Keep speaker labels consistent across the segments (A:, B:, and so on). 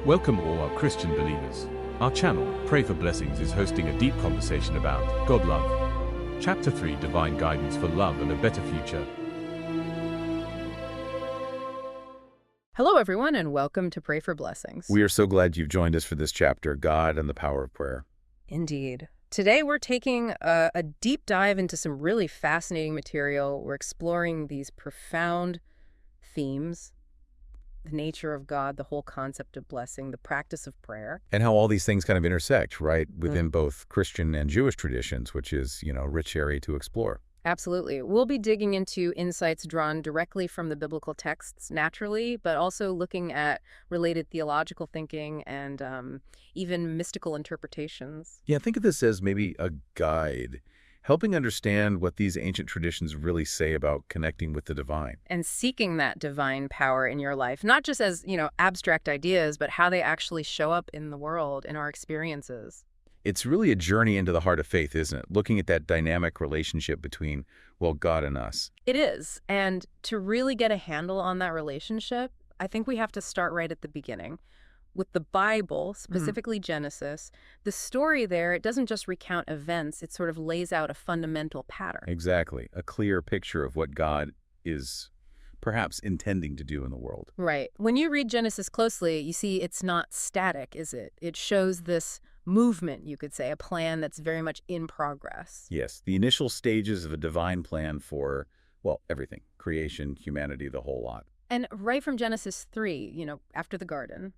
A: Welcome all our Christian believers. Our channel, Pray for Blessings, is hosting a deep conversation about God love. Chapter 3, Divine Guidance for Love and a Better Future.
B: Hello, everyone, and welcome to Pray for Blessings.
C: We are so glad you've joined us for this chapter, God and the Power of Prayer.
B: Indeed. Today, we're taking a deep dive into some really fascinating material. We're exploring these profound themes, the nature of God, the whole concept of blessing, the practice of prayer.
C: And how all these things kind of intersect, right, within both Christian and Jewish traditions, which is, a rich area to explore.
B: Absolutely. We'll be digging into insights drawn directly from the biblical texts naturally, but also looking at related theological thinking and even mystical interpretations.
C: Yeah, think of this as maybe a guide, helping understand what these ancient traditions really say about connecting with the divine.
B: And seeking that divine power in your life, not just as, abstract ideas, but how they actually show up in the world, in our experiences.
C: It's really a journey into the heart of faith, isn't it? Looking at that dynamic relationship between, God and us.
B: It is. And to really get a handle on that relationship, I think we have to start right at the beginning. With the Bible, specifically Genesis, the story there, it doesn't just recount events, it sort of lays out a fundamental pattern.
C: Exactly. A clear picture of what God is perhaps intending to do in the world.
B: Right. When you read Genesis closely, you see it's not static, is it? It shows this movement, you could say, a plan that's very much in progress.
C: Yes, the initial stages of a divine plan for, everything. Creation, humanity, the whole lot.
B: And right from Genesis 3, after the garden,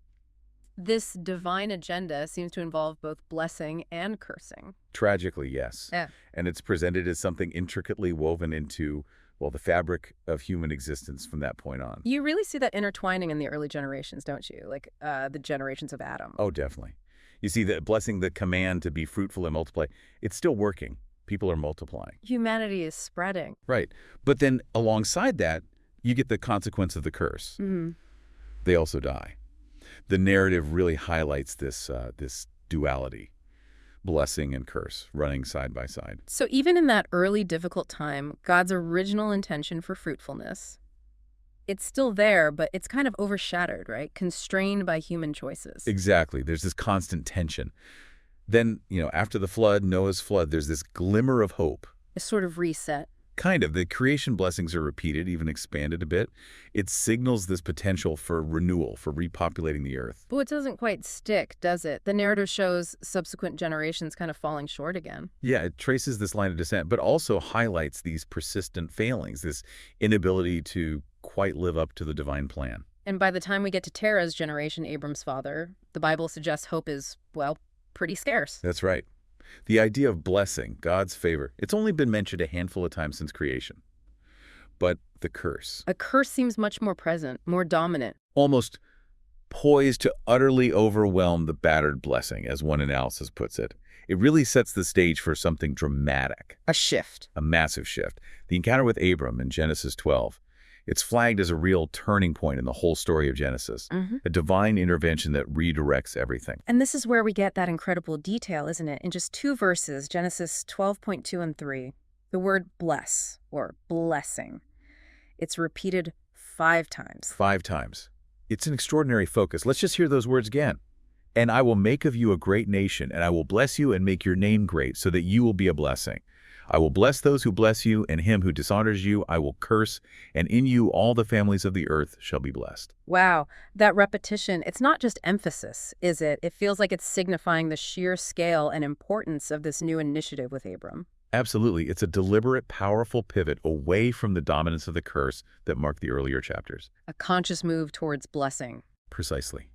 B: this divine agenda seems to involve both blessing and cursing.
C: Tragically, yes.
B: Yeah.
C: And it's presented as something intricately woven into, the fabric of human existence from that point on.
B: You really see that intertwining in the early generations, don't you? Like the generations of Adam.
C: Oh, definitely. You see that blessing, the command to be fruitful and multiply, it's still working. People are multiplying.
B: Humanity is spreading.
C: Right. But then alongside that, you get the consequence of the curse.
B: Mm-hmm.
C: They also die. The narrative really highlights this duality, blessing and curse, running side by side.
B: So even in that early difficult time, God's original intention for fruitfulness, it's still there, but it's kind of overshadowed, right? Constrained by human choices.
C: Exactly. There's this constant tension. Then, after the flood, Noah's flood, there's this glimmer of hope.
B: A sort of reset.
C: Kind of. The creation blessings are repeated, even expanded a bit. It signals this potential for renewal, for repopulating the earth.
B: But it doesn't quite stick, does it? The narrative shows subsequent generations kind of falling short again.
C: Yeah, it traces this line of descent, but also highlights these persistent failings, this inability to quite live up to the divine plan.
B: And by the time we get to Terah's generation, Abram's father, the Bible suggests hope is, pretty scarce.
C: That's right. The idea of blessing, God's favor, it's only been mentioned a handful of times since creation. But the curse.
B: A curse seems much more present, more dominant.
C: Almost poised to utterly overwhelm the battered blessing, as one analysis puts it. It really sets the stage for something dramatic.
B: A shift.
C: A massive shift. The encounter with Abram in Genesis 12. It's flagged as a real turning point in the whole story of Genesis, a divine intervention that redirects everything.
B: And this is where we get that incredible detail, isn't it? In just 2 verses, Genesis 12.2 and 3, the word bless, or blessing, it's repeated 5 times.
C: 5 times. It's an extraordinary focus. Let's just hear those words again. And I will make of you a great nation, and I will bless you and make your name great, so that you will be a blessing. I will bless those who bless you, and him who dishonors you I will curse, and in you all the families of the earth shall be blessed.
B: Wow, that repetition, it's not just emphasis, is it? It feels like it's signifying the sheer scale and importance of this new initiative with Abram.
C: Absolutely. It's a deliberate, powerful pivot away from the dominance of the curse that marked the earlier chapters.
B: A conscious move towards blessing.
C: Precisely.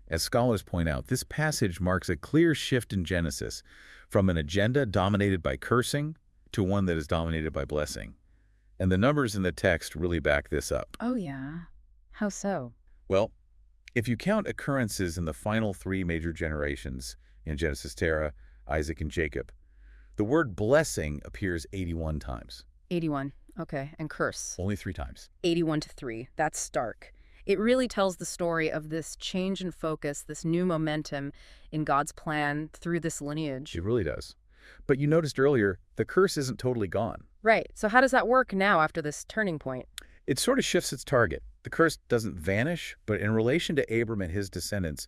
C: As scholars point out, this passage marks a clear shift in Genesis from an agenda dominated by cursing to one that is dominated by blessing. And the numbers in the text really back this up.
B: Oh, yeah. How so?
C: Well, if you count occurrences in the final 3 major generations in Genesis, Terah, Isaac, and Jacob, the word blessing appears 81 times.
B: 81. Okay. And curse?
C: Only 3 times.
B: 81 to 3. That's stark. It really tells the story of this change in focus, this new momentum in God's plan through this lineage.
C: It really does. But you noticed earlier, the curse isn't totally gone.
B: Right. So how does that work now after this turning point?
C: It sort of shifts its target. The curse doesn't vanish, but in relation to Abram and his descendants,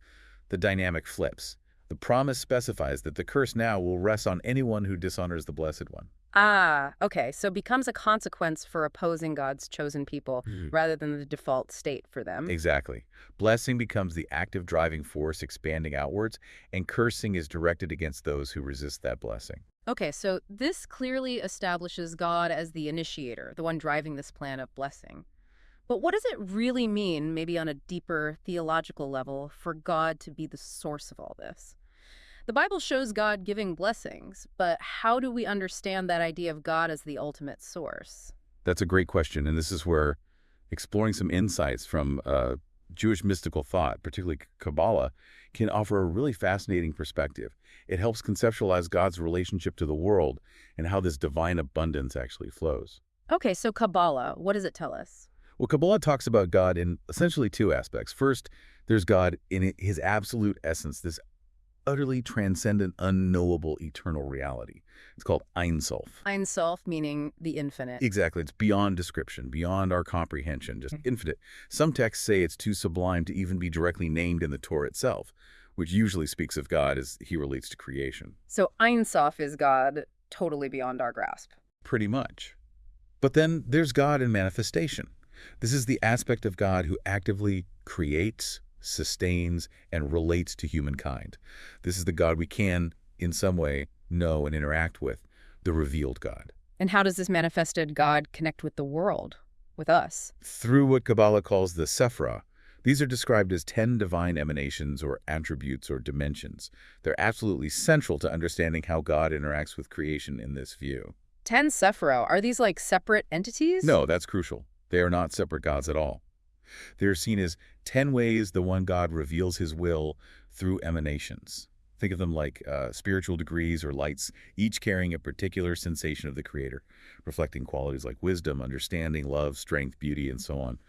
C: the dynamic flips. The promise specifies that the curse now will rest on anyone who dishonors the Blessed One.
B: Ah, okay. So becomes a consequence for opposing God's chosen people rather than the default state for them.
C: Exactly. Blessing becomes the active driving force expanding outwards, and cursing is directed against those who resist that blessing.
B: Okay, so this clearly establishes God as the initiator, the one driving this plan of blessing. But what does it really mean, maybe on a deeper theological level, for God to be the source of all this? The Bible shows God giving blessings, but how do we understand that idea of God as the ultimate source?
C: That's a great question, and this is where exploring some insights from Jewish mystical thought, particularly Kabbalah, can offer a really fascinating perspective. It helps conceptualize God's relationship to the world and how this divine abundance actually flows.
B: Okay, so Kabbalah, what does it tell us?
C: Well, Kabbalah talks about God in essentially two aspects. First, there's God in his absolute essence, this utterly transcendent, unknowable, eternal reality. It's called Ein Sof.
B: Ein Sof meaning the infinite.
C: Exactly. It's beyond description, beyond our comprehension, just infinite. Some texts say it's too sublime to even be directly named in the Torah itself, which usually speaks of God as he relates to creation.
B: So Ein Sof is God totally beyond our grasp.
C: Pretty much. But then there's God in manifestation. This is the aspect of God who actively creates, sustains, and relates to humankind. This is the God we can, in some way, know and interact with, the revealed God.
B: And how does this manifested God connect with the world, with us?
C: Through what Kabbalah calls the Sephirah. These are described as 10 divine emanations or attributes or dimensions. They're absolutely central to understanding how God interacts with creation in this view.
B: 10 Sephirah, are these like separate entities?
C: No, that's crucial. They are not separate gods at all. They're seen as 10 ways the one God reveals his will through emanations. Think of them like spiritual degrees or lights, each carrying a particular sensation of the Creator, reflecting qualities like wisdom, understanding, love, strength, beauty, and so on.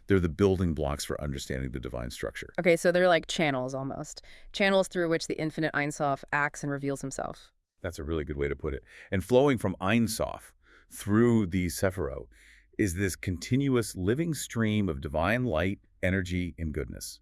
C: They're the building blocks for understanding the divine structure.
B: Okay, so they're like channels almost. Channels through which the infinite Ein Sof acts and reveals himself.
C: That's a really good way to put it. And flowing from Ein Sof through the Sephirot is this continuous living stream of divine light, energy, and goodness.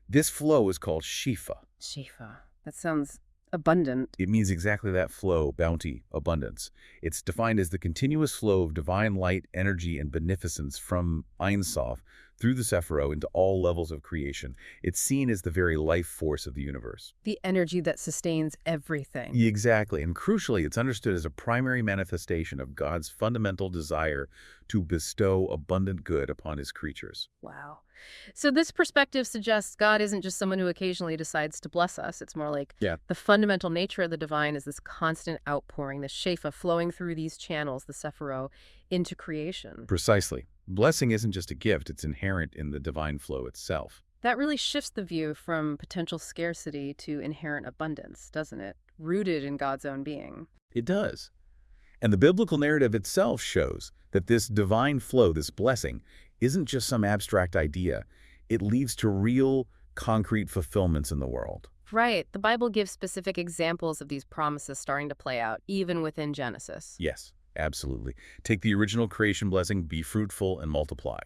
C: This flow is called Shifa.
B: Shifa. That sounds abundant.
C: It means exactly that: flow, bounty, abundance. It's defined as the continuous flow of divine light, energy, and beneficence from Ein Sof through the Sephirot into all levels of creation. It's seen as the very life force of the universe.
B: The energy that sustains everything.
C: Exactly. And crucially, it's understood as a primary manifestation of God's fundamental desire to bestow abundant good upon his creatures.
B: Wow. So this perspective suggests God isn't just someone who occasionally decides to bless us. It's more like the fundamental nature of the divine is this constant outpouring, this shefa flowing through these channels, the Sephirot, into creation.
C: Precisely. Blessing isn't just a gift, it's inherent in the divine flow itself.
B: That really shifts the view from potential scarcity to inherent abundance, doesn't it? Rooted in God's own being.
C: It does. And the biblical narrative itself shows that this divine flow, this blessing, isn't just some abstract idea. It leads to real, concrete fulfillments in the world.
B: Right. The Bible gives specific examples of these promises starting to play out, even within Genesis.
C: Yes, absolutely. Take the original creation blessing, be fruitful and multiply.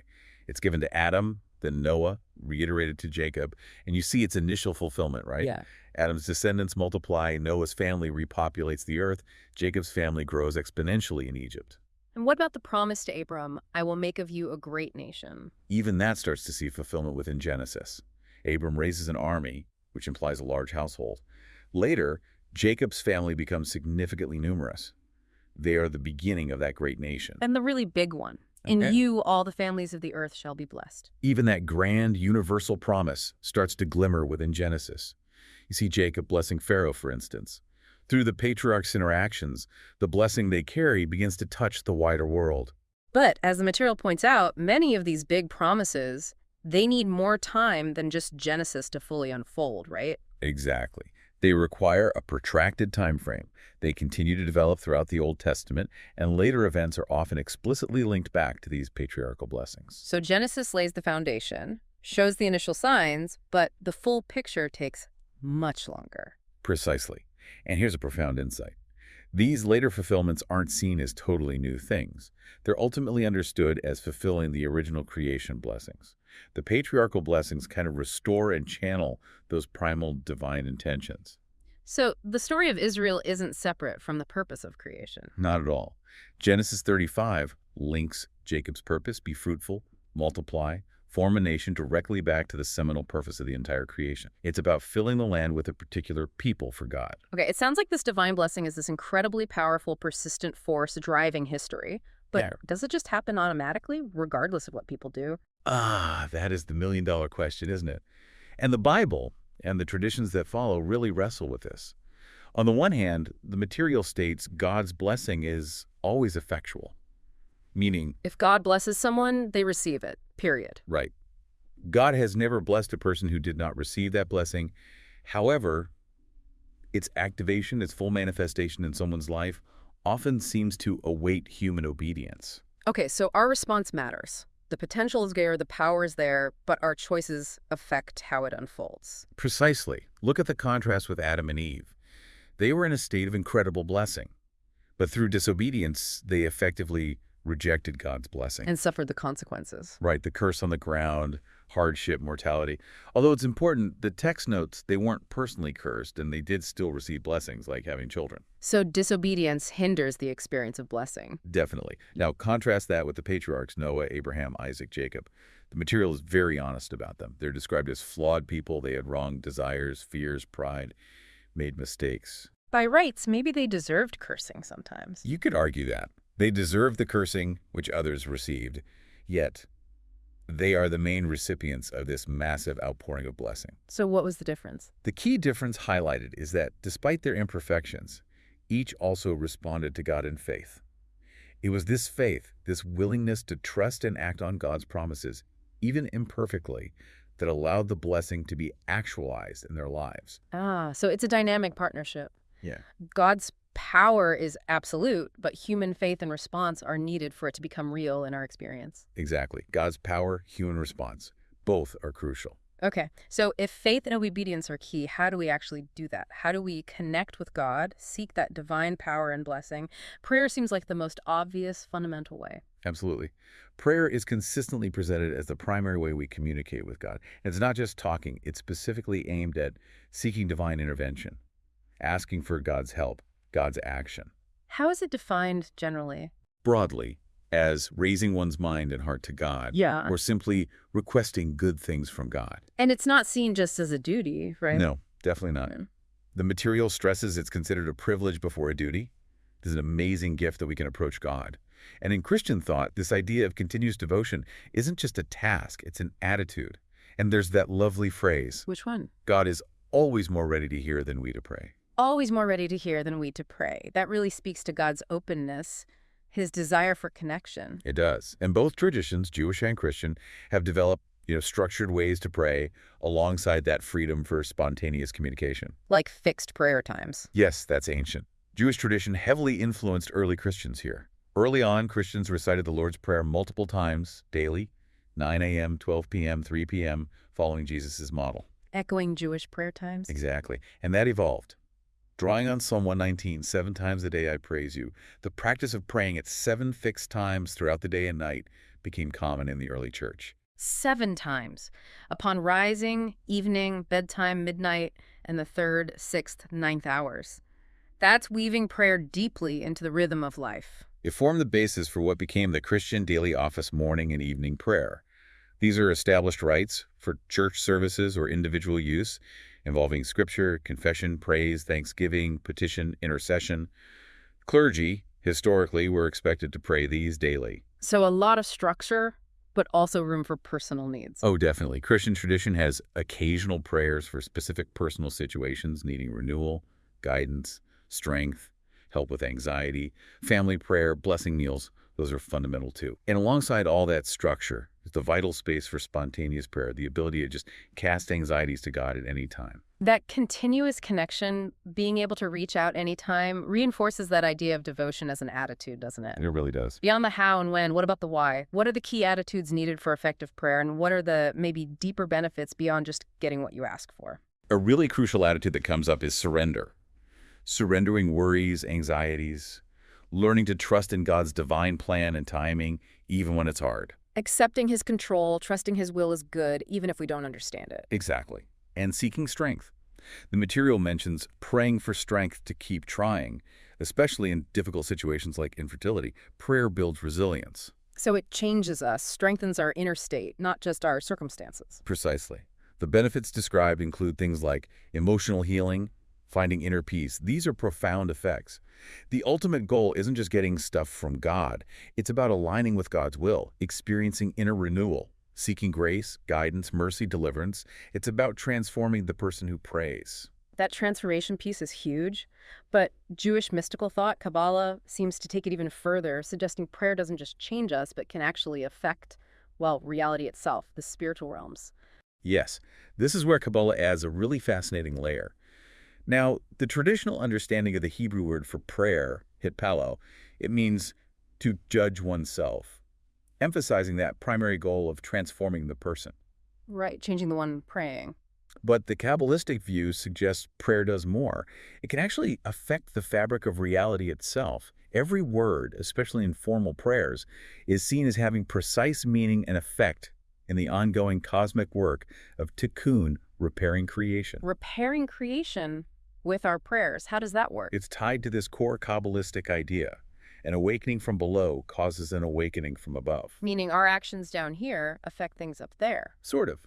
C: It's given to Adam, then Noah, reiterated to Jacob, and you see its initial fulfillment, right?
B: Yeah.
C: Adam's descendants multiply, Noah's family repopulates the earth, Jacob's family grows exponentially in Egypt.
B: And what about the promise to Abram, I will make of you a great nation?
C: Even that starts to see fulfillment within Genesis. Abram raises an army, which implies a large household. Later, Jacob's family becomes significantly numerous. They are the beginning of that great nation.
B: And the really big one. In you, all the families of the earth shall be blessed.
C: Even that grand universal promise starts to glimmer within Genesis. You see Jacob blessing Pharaoh, for instance. Through the patriarchs' interactions, the blessing they carry begins to touch the wider world.
B: But, as the material points out, many of these big promises, they need more time than just Genesis to fully unfold, right?
C: Exactly. They require a protracted time frame. They continue to develop throughout the Old Testament, and later events are often explicitly linked back to these patriarchal blessings.
B: So Genesis lays the foundation, shows the initial signs, but the full picture takes much longer.
C: Precisely. And here's a profound insight. These later fulfillments aren't seen as totally new things. They're ultimately understood as fulfilling the original creation blessings. The patriarchal blessings kind of restore and channel those primal divine intentions.
B: So the story of Israel isn't separate from the purpose of creation.
C: Not at all. Genesis 35 links Jacob's purpose, be fruitful, multiply, form a nation, directly back to the seminal purpose of the entire creation. It's about filling the land with a particular people for God.
B: Okay, it sounds like this divine blessing is this incredibly powerful, persistent force driving history. But
C: Yeah.
B: does it just happen automatically, regardless of what people do?
C: That is the million-dollar question, isn't it? And the Bible and the traditions that follow really wrestle with this. On the one hand, the material states God's blessing is always effectual, meaning,
B: If God blesses someone, they receive it, period.
C: right, God has never blessed a person who did not receive that blessing. However, its activation, its full manifestation in someone's life often seems to await human obedience.
B: Okay, so our response matters. The potential is there, the power is there, but our choices affect how it unfolds.
C: Precisely. Look at the contrast with Adam and Eve. They were in a state of incredible blessing, but through disobedience, they effectively rejected God's blessing.
B: And suffered the consequences.
C: Right, the curse on the ground, hardship, mortality. Although it's important, the text notes they weren't personally cursed, and they did still receive blessings, like having children.
B: So disobedience hinders the experience of blessing.
C: Definitely. Now, contrast that with the patriarchs, Noah, Abraham, Isaac, Jacob. The material is very honest about them. They're described as flawed people. They had wrong desires, fears, pride, made mistakes.
B: By rights, maybe they deserved cursing sometimes.
C: You could argue that. They deserved the cursing which others received, yet they are the main recipients of this massive outpouring of blessing.
B: So what was the difference?
C: The key difference highlighted is that despite their imperfections, each also responded to God in faith. It was this faith, this willingness to trust and act on God's promises, even imperfectly, that allowed the blessing to be actualized in their lives.
B: So it's a dynamic partnership.
C: Yeah.
B: God's power is absolute, but human faith and response are needed for it to become real in our experience.
C: Exactly. God's power, human response. Both are crucial.
B: Okay, so if faith and obedience are key, how do we actually do that? How do we connect with God, seek that divine power and blessing? Prayer seems like the most obvious, fundamental way.
C: Absolutely. Prayer is consistently presented as the primary way we communicate with God. And it's not just talking. It's specifically aimed at seeking divine intervention, asking for God's help, God's action.
B: How is it defined generally?
C: Broadly, as raising one's mind and heart to God,
B: Yeah.
C: or simply requesting good things from God.
B: And it's not seen just as a duty, right?
C: No, definitely not.
B: Mm.
C: The material stresses it's considered a privilege before a duty. This is an amazing gift that we can approach God. And in Christian thought, this idea of continuous devotion isn't just a task, it's an attitude. And there's that lovely phrase,
B: Which one?
C: God is always more ready to hear than we to pray.
B: Always more ready to hear than we to pray. That really speaks to God's openness, his desire for connection.
C: It does. And both traditions, Jewish and Christian, have developed, structured ways to pray alongside that freedom for spontaneous communication.
B: Like fixed prayer times.
C: Yes, that's ancient. Jewish tradition heavily influenced early Christians here. Early on, Christians recited the Lord's Prayer multiple times, daily, 9 a.m., 12 p.m., 3 p.m., following Jesus' model.
B: Echoing Jewish prayer times.
C: Exactly. And that evolved. Drawing on Psalm 119, 7 times a day I praise you, the practice of praying at 7 fixed times throughout the day and night became common in the early church.
B: 7 times. Upon rising, evening, bedtime, midnight, and the 3rd, 6th, 9th hours. That's weaving prayer deeply into the rhythm of life.
C: It formed the basis for what became the Christian daily office morning and evening prayer. These are established rites for church services or individual use, involving scripture, confession, praise, thanksgiving, petition, intercession. Clergy, historically, were expected to pray these daily.
B: So a lot of structure, but also room for personal needs.
C: Oh, definitely. Christian tradition has occasional prayers for specific personal situations needing renewal, guidance, strength, help with anxiety, family prayer, blessing meals. Those are fundamental too. And alongside all that structure is the vital space for spontaneous prayer, the ability to just cast anxieties to God at any time.
B: That continuous connection, being able to reach out anytime, reinforces that idea of devotion as an attitude, doesn't it?
C: It really does.
B: Beyond the how and when, what about the why? What are the key attitudes needed for effective prayer, and what are the maybe deeper benefits beyond just getting what you ask for?
C: A really crucial attitude that comes up is surrender. surrendering worries, anxieties, learning to trust in God's divine plan and timing, even when it's hard.
B: Accepting his control, trusting his will is good, even if we don't understand it.
C: Exactly. And seeking strength. The material mentions praying for strength to keep trying, especially in difficult situations like infertility. Prayer builds resilience.
B: So it changes us, strengthens our inner state, not just our circumstances.
C: Precisely. The benefits described include things like emotional healing, finding inner peace. These are profound effects. The ultimate goal isn't just getting stuff from God. It's about aligning with God's will, experiencing inner renewal, seeking grace, guidance, mercy, deliverance. It's about transforming the person who prays.
B: That transformation piece is huge, but Jewish mystical thought, Kabbalah, seems to take it even further, suggesting prayer doesn't just change us, but can actually affect, well, reality itself, the spiritual realms.
C: Yes, this is where Kabbalah adds a really fascinating layer. Now, the traditional understanding of the Hebrew word for prayer, hitpalo, it means to judge oneself, emphasizing that primary goal of transforming the person.
B: Right, changing the one praying.
C: But the Kabbalistic view suggests prayer does more. It can actually affect the fabric of reality itself. Every word, especially in formal prayers, is seen as having precise meaning and effect in the ongoing cosmic work of tikkun, repairing creation.
B: Repairing creation with our prayers. How does that work?
C: It's tied to this core Kabbalistic idea. An awakening from below causes an awakening from above.
B: Meaning our actions down here affect things up there.
C: Sort of.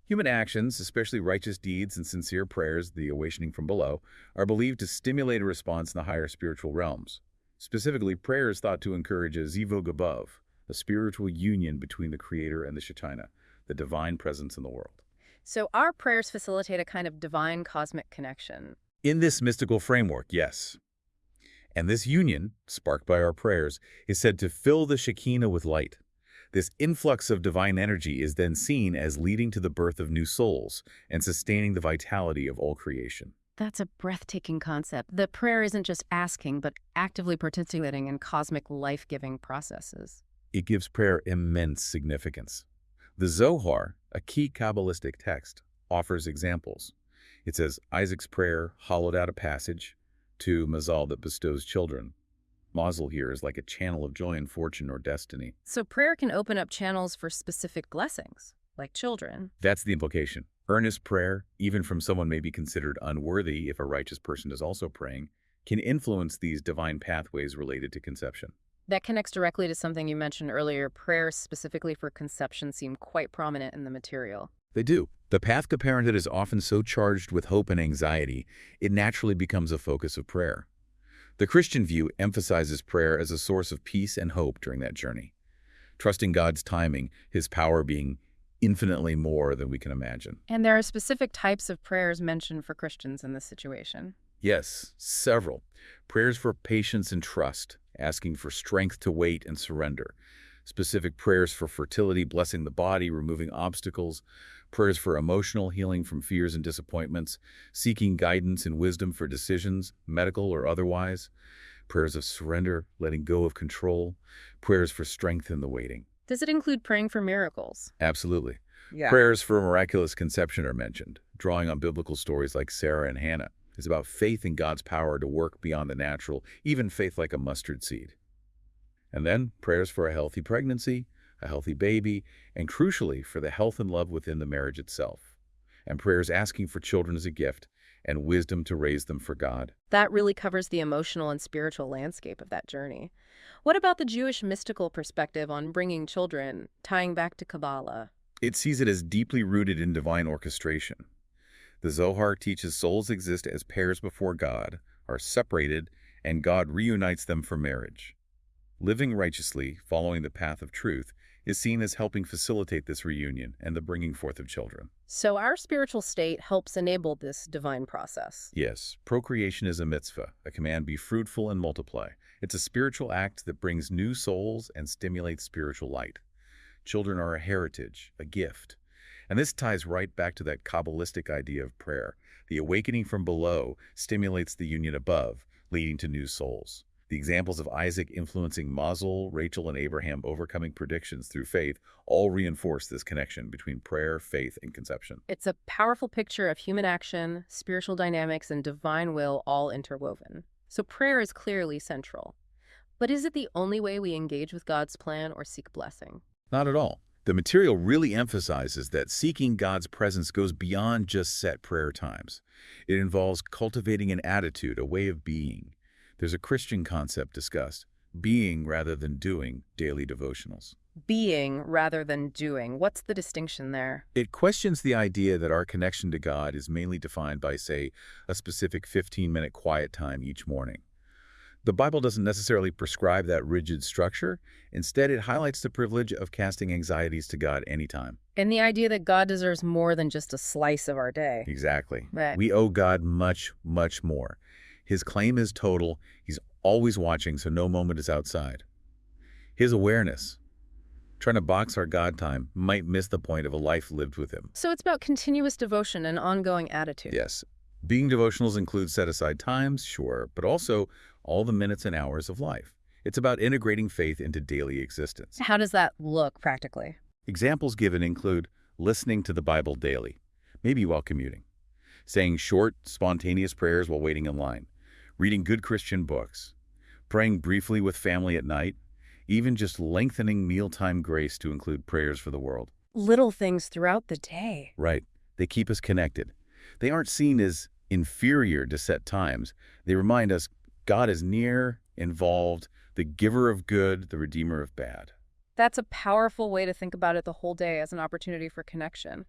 C: Human actions, especially righteous deeds and sincere prayers, the awakening from below, are believed to stimulate a response in the higher spiritual realms. Specifically, prayer is thought to encourage a zivug above, a spiritual union between the Creator and the Shekinah, the divine presence in the world.
B: So our prayers facilitate a kind of divine cosmic connection.
C: In this mystical framework, yes. And this union, sparked by our prayers, is said to fill the Shekinah with light. This influx of divine energy is then seen as leading to the birth of new souls and sustaining the vitality of all creation.
B: That's a breathtaking concept. The prayer isn't just asking, but actively participating in cosmic life-giving processes.
C: It gives prayer immense significance. The Zohar, a key Kabbalistic text, offers examples. It says, Isaac's prayer hollowed out a passage to Mazal that bestows children. Mazel here is like a channel of joy and fortune or destiny.
B: So prayer can open up channels for specific blessings, like children.
C: That's the implication. Earnest prayer, even from someone may be considered unworthy if a righteous person is also praying, can influence these divine pathways related to conception.
B: That connects directly to something you mentioned earlier. Prayers specifically for conception seem quite prominent in the material.
C: They do. The path to parenthood is often so charged with hope and anxiety, it naturally becomes a focus of prayer. The Christian view emphasizes prayer as a source of peace and hope during that journey, trusting God's timing, His power being infinitely more than we can imagine.
B: And there are specific types of prayers mentioned for Christians in this situation.
C: Yes, several. Prayers for patience and trust, asking for strength to wait and surrender. Specific prayers for fertility, blessing the body, removing obstacles. Prayers for emotional healing from fears and disappointments, seeking guidance and wisdom for decisions, medical or otherwise. Prayers of surrender, letting go of control. Prayers for strength in the waiting.
B: Does it include praying for miracles?
C: Absolutely.
B: Yeah.
C: Prayers for miraculous conception are mentioned, drawing on biblical stories like Sarah and Hannah. It's about faith in God's power to work beyond the natural, even faith like a mustard seed. And then prayers for a healthy pregnancy, a healthy baby, and crucially for the health and love within the marriage itself. And prayers asking for children as a gift and wisdom to raise them for God.
B: That really covers the emotional and spiritual landscape of that journey. What about the Jewish mystical perspective on bringing children, tying back to Kabbalah?
C: It sees it as deeply rooted in divine orchestration. The Zohar teaches souls exist as pairs before God, are separated, and God reunites them for marriage. Living righteously, following the path of truth, is seen as helping facilitate this reunion and the bringing forth of children.
B: So our spiritual state helps enable this divine process.
C: Yes, procreation is a mitzvah, a command be fruitful and multiply. It's a spiritual act that brings new souls and stimulates spiritual light. Children are a heritage, a gift. And this ties right back to that Kabbalistic idea of prayer. The awakening from below stimulates the union above, leading to new souls. The examples of Isaac influencing Mazel, Rachel, and Abraham overcoming predictions through faith all reinforce this connection between prayer, faith, and conception.
B: It's a powerful picture of human action, spiritual dynamics, and divine will all interwoven. So prayer is clearly central. But is it the only way we engage with God's plan or seek blessing?
C: Not at all. The material really emphasizes that seeking God's presence goes beyond just set prayer times. It involves cultivating an attitude, a way of being. There's a Christian concept discussed, being rather than doing daily devotionals.
B: Being rather than doing. What's the distinction there?
C: It questions the idea that our connection to God is mainly defined by, say, a specific 15-minute quiet time each morning. The Bible doesn't necessarily prescribe that rigid structure. Instead, it highlights the privilege of casting anxieties to God anytime.
B: And the idea that God deserves more than just a slice of our day.
C: Exactly.
B: Right.
C: We owe God much, much more. His claim is total. He's always watching, so no moment is outside. His awareness, trying to box our God time, might miss the point of a life lived with him.
B: So it's about continuous devotion and ongoing attitude.
C: Yes. Being devotionals include set-aside times, sure, but also all the minutes and hours of life. It's about integrating faith into daily existence.
B: How does that look practically?
C: Examples given include listening to the Bible daily, maybe while commuting, saying short, spontaneous prayers while waiting in line, reading good Christian books, praying briefly with family at night, even just lengthening mealtime grace to include prayers for the world.
B: Little things throughout the day.
C: Right. They keep us connected. They aren't seen as inferior to set times. They remind us God is near, involved, the giver of good, the redeemer of bad.
B: That's a powerful way to think about it the whole day as an opportunity for connection.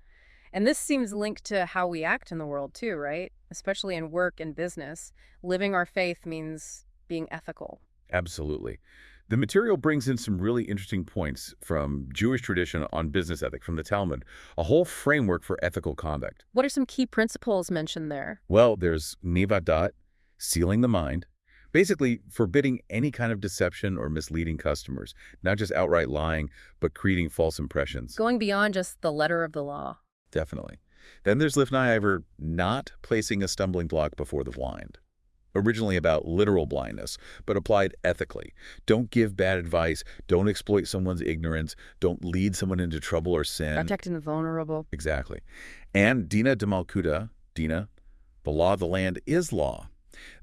B: And this seems linked to how we act in the world too, right? Especially in work and business. Living our faith means being ethical.
C: Absolutely. The material brings in some really interesting points from Jewish tradition on business ethic, from the Talmud, a whole framework for ethical conduct.
B: What are some key principles mentioned there?
C: Well, there's nevadat, sealing the mind, basically forbidding any kind of deception or misleading customers, not just outright lying, but creating false impressions.
B: Going beyond just the letter of the law.
C: Definitely. Then there's Lifnai, not placing a stumbling block before the blind. Originally about literal blindness, but applied ethically. Don't give bad advice. Don't exploit someone's ignorance. Don't lead someone into trouble or sin.
B: Protecting the vulnerable.
C: Exactly. And Dina de Malkuta, Dina, the law of the land is law.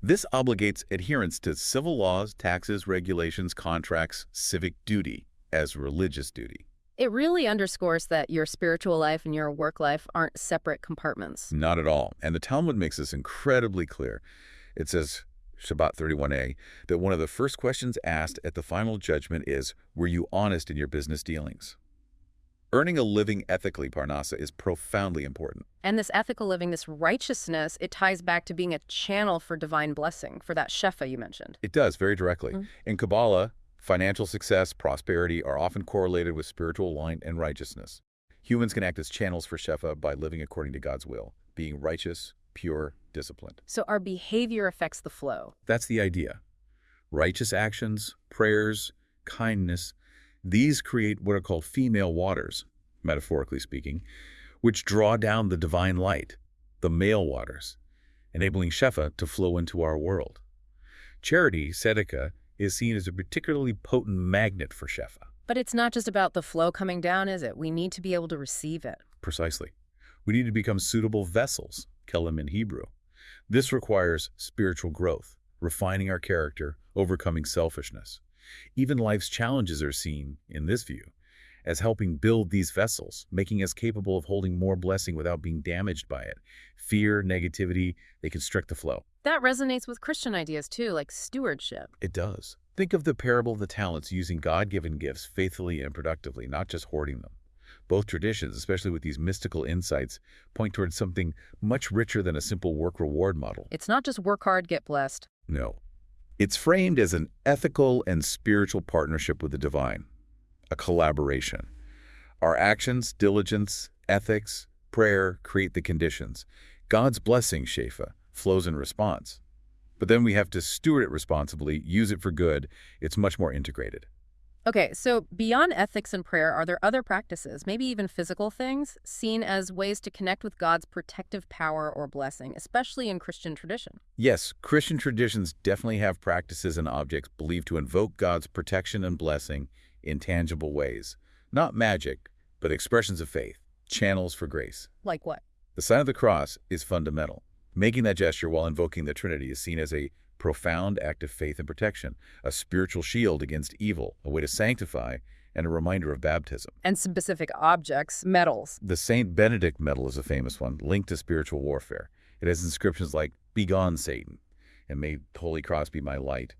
C: This obligates adherence to civil laws, taxes, regulations, contracts, civic duty as religious duty.
B: It really underscores that your spiritual life and your work life aren't separate compartments.
C: Not at all. And the Talmud makes this incredibly clear. It says, Shabbat 31a, that one of the first questions asked at the final judgment is, were you honest in your business dealings? Earning a living ethically, Parnasa, is profoundly important.
B: And this ethical living, this righteousness, it ties back to being a channel for divine blessing, for that shefa you mentioned.
C: It does, very directly. In Kabbalah, financial success, prosperity are often correlated with spiritual alignment and righteousness. Humans can act as channels for shefa by living according to God's will, being righteous, pure, disciplined.
B: So our behavior affects the flow.
C: That's the idea. Righteous actions, prayers, kindness, these create what are called female waters, metaphorically speaking, which draw down the divine light, the male waters, enabling shefa to flow into our world. Charity, tzedakah, is seen as a particularly potent magnet for shefa.
B: But it's not just about the flow coming down, is it? We need to be able to receive it.
C: Precisely. We need to become suitable vessels, kelim in Hebrew. This requires spiritual growth, refining our character, overcoming selfishness. Even life's challenges are seen, in this view, as helping build these vessels, making us capable of holding more blessing without being damaged by it. Fear, negativity, they constrict the flow.
B: That resonates with Christian ideas too, like stewardship.
C: It does. Think of the parable of the talents, using God-given gifts faithfully and productively, not just hoarding them. Both traditions, especially with these mystical insights, point towards something much richer than a simple work-reward model.
B: It's not just work hard, get blessed.
C: No. It's framed as an ethical and spiritual partnership with the divine, a collaboration. Our actions, diligence, ethics, prayer create the conditions. God's blessing, shefa, flows in response. But then we have to steward it responsibly, use it for good. It's much more integrated.
B: Okay, so beyond ethics and prayer, are there other practices, maybe even physical things, seen as ways to connect with God's protective power or blessing, especially in Christian tradition?
C: Yes, Christian traditions definitely have practices and objects believed to invoke God's protection and blessing in tangible ways. Not magic, but expressions of faith, channels for grace.
B: Like what?
C: The sign of the cross is fundamental. Making that gesture while invoking the Trinity is seen as a profound act of faith and protection, a spiritual shield against evil, a way to sanctify, and a reminder of baptism.
B: And specific objects, medals.
C: The Saint Benedict medal is a famous one, linked to spiritual warfare. It has inscriptions like, "Begone, Satan," and "May the Holy Cross be my light."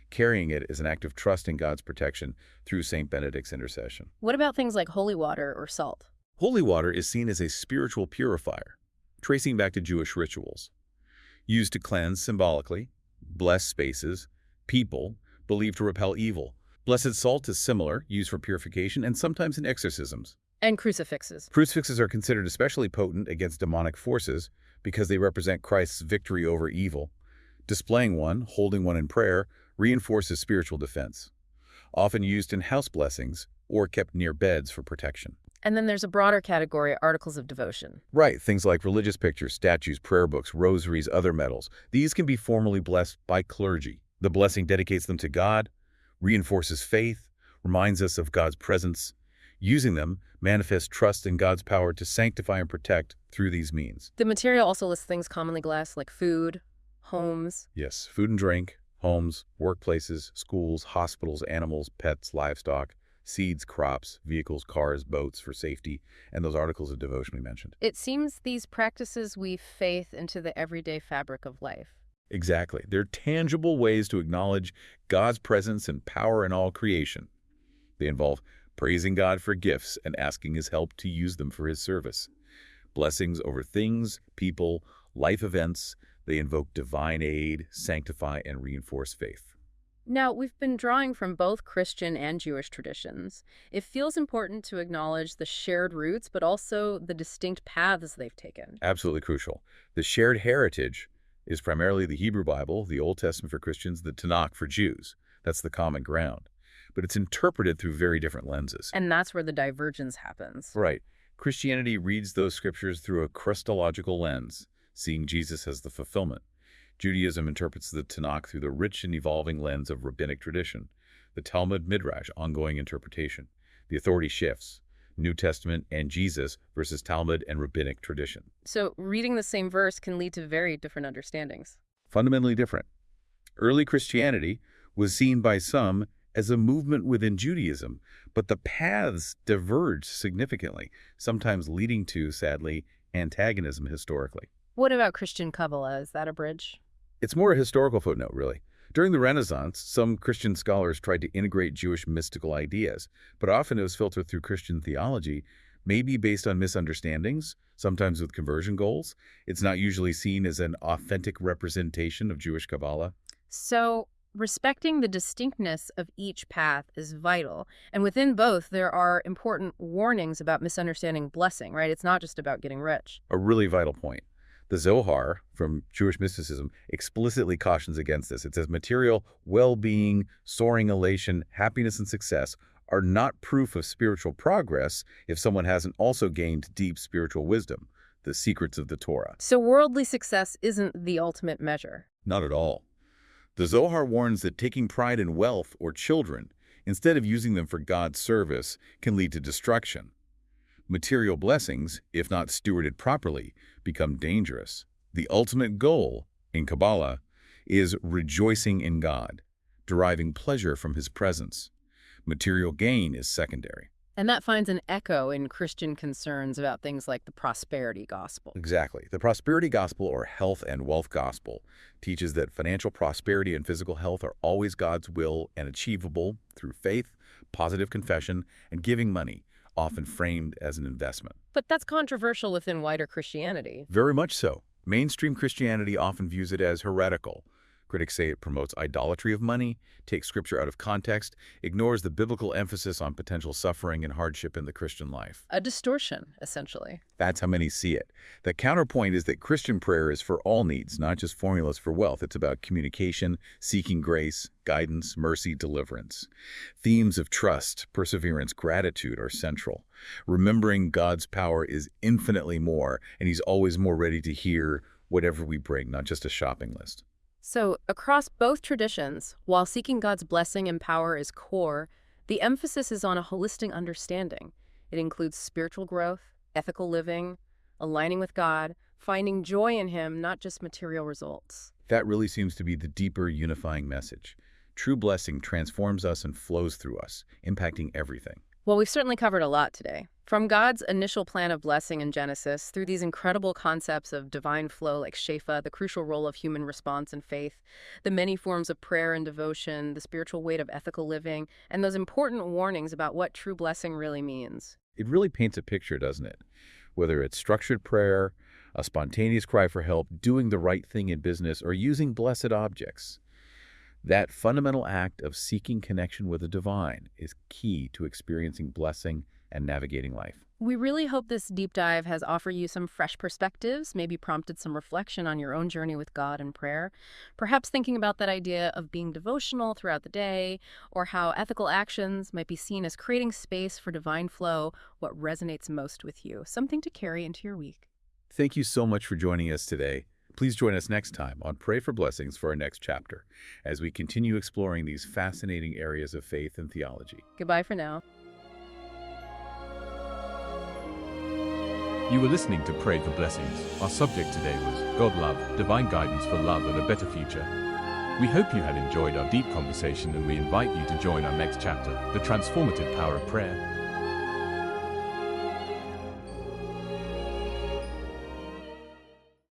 C: Carrying it is an act of trust in God's protection through Saint Benedict's intercession.
B: What about things like holy water or salt?
C: Holy water is seen as a spiritual purifier, tracing back to Jewish rituals. Used to cleanse symbolically, bless spaces, people, believed to repel evil. Blessed salt is similar, used for purification and sometimes in exorcisms.
B: And crucifixes.
C: Crucifixes are considered especially potent against demonic forces because they represent Christ's victory over evil. Displaying one, holding one in prayer, reinforces spiritual defense. Often used in house blessings or kept near beds for protection.
B: And then there's a broader category, articles of devotion.
C: Right, things like religious pictures, statues, prayer books, rosaries, other medals. These can be formally blessed by clergy. The blessing dedicates them to God, reinforces faith, reminds us of God's presence. Using them manifests trust in God's power to sanctify and protect through these means.
B: The material also lists things commonly blessed, like food, homes.
C: Yes, food and drink, homes, workplaces, schools, hospitals, animals, pets, livestock, seeds, crops, vehicles, cars, boats for safety, and those articles of devotion we mentioned.
B: It seems these practices weave faith into the everyday fabric of life.
C: Exactly. They're tangible ways to acknowledge God's presence and power in all creation. They involve praising God for gifts and asking His help to use them for His service. Blessings over things, people, life events. They invoke divine aid, sanctify, and reinforce faith.
B: Now, we've been drawing from both Christian and Jewish traditions. It feels important to acknowledge the shared roots, but also the distinct paths they've taken.
C: Absolutely crucial. The shared heritage is primarily the Hebrew Bible, the Old Testament for Christians, the Tanakh for Jews. That's the common ground. But it's interpreted through very different lenses.
B: And that's where the divergence happens.
C: Right. Christianity reads those scriptures through a Christological lens, seeing Jesus as the fulfillment. Judaism interprets the Tanakh through the rich and evolving lens of rabbinic tradition. The Talmud Midrash, ongoing interpretation. The authority shifts. New Testament and Jesus versus Talmud and rabbinic tradition.
B: So reading the same verse can lead to very different understandings.
C: Fundamentally different. Early Christianity was seen by some as a movement within Judaism, but the paths diverged significantly, sometimes leading to, sadly, antagonism historically.
B: What about Christian Kabbalah? Is that a bridge?
C: It's more a historical footnote, really. During the Renaissance, some Christian scholars tried to integrate Jewish mystical ideas, but often it was filtered through Christian theology, maybe based on misunderstandings, sometimes with conversion goals. It's not usually seen as an authentic representation of Jewish Kabbalah.
B: So respecting the distinctness of each path is vital. And within both, there are important warnings about misunderstanding blessing, right? It's not just about getting rich.
C: A really vital point. The Zohar, from Jewish mysticism, explicitly cautions against this. It says material well-being, soaring elation, happiness, and success are not proof of spiritual progress if someone hasn't also gained deep spiritual wisdom, the secrets of the Torah.
B: So worldly success isn't the ultimate measure.
C: Not at all. The Zohar warns that taking pride in wealth or children, instead of using them for God's service, can lead to destruction. Material blessings, if not stewarded properly, become dangerous. The ultimate goal, in Kabbalah, is rejoicing in God, deriving pleasure from His presence. Material gain is secondary.
B: And that finds an echo in Christian concerns about things like the prosperity gospel.
C: Exactly. The prosperity gospel, or health and wealth gospel, teaches that financial prosperity and physical health are always God's will and achievable through faith, positive confession, and giving money, often framed as an investment.
B: But that's controversial within wider Christianity.
C: Very much so. Mainstream Christianity often views it as heretical. Critics say it promotes idolatry of money, takes scripture out of context, ignores the biblical emphasis on potential suffering and hardship in the Christian life.
B: A distortion, essentially.
C: That's how many see it. The counterpoint is that Christian prayer is for all needs, not just formulas for wealth. It's about communication, seeking grace, guidance, mercy, deliverance. Themes of trust, perseverance, gratitude are central. Remembering God's power is infinitely more, and He's always more ready to hear whatever we bring, not just a shopping list.
B: So, across both traditions, while seeking God's blessing and power is core, the emphasis is on a holistic understanding. It includes spiritual growth, ethical living, aligning with God, finding joy in Him, not just material results.
C: That really seems to be the deeper unifying message. True blessing transforms us and flows through us, impacting everything.
B: Well, we've certainly covered a lot today. From God's initial plan of blessing in Genesis, through these incredible concepts of divine flow like Shefa, the crucial role of human response and faith, the many forms of prayer and devotion, the spiritual weight of ethical living, and those important warnings about what true blessing really means.
C: It really paints a picture, doesn't it? Whether it's structured prayer, a spontaneous cry for help, doing the right thing in business, or using blessed objects. That fundamental act of seeking connection with the divine is key to experiencing blessing and navigating life.
B: We really hope this deep dive has offered you some fresh perspectives, maybe prompted some reflection on your own journey with God and prayer, perhaps thinking about that idea of being devotional throughout the day, or how ethical actions might be seen as creating space for divine flow, what resonates most with you, something to carry into your week.
C: Thank you so much for joining us today. Please join us next time on Pray for Blessings for our next chapter, as we continue exploring these fascinating areas of faith and theology.
B: Goodbye for now.
A: You were listening to Pray for Blessings. Our subject today was God Love, Divine Guidance for Love and a Better Future. We hope you had enjoyed our deep conversation, and we invite you to join our next chapter, The Transformative Power of Prayer.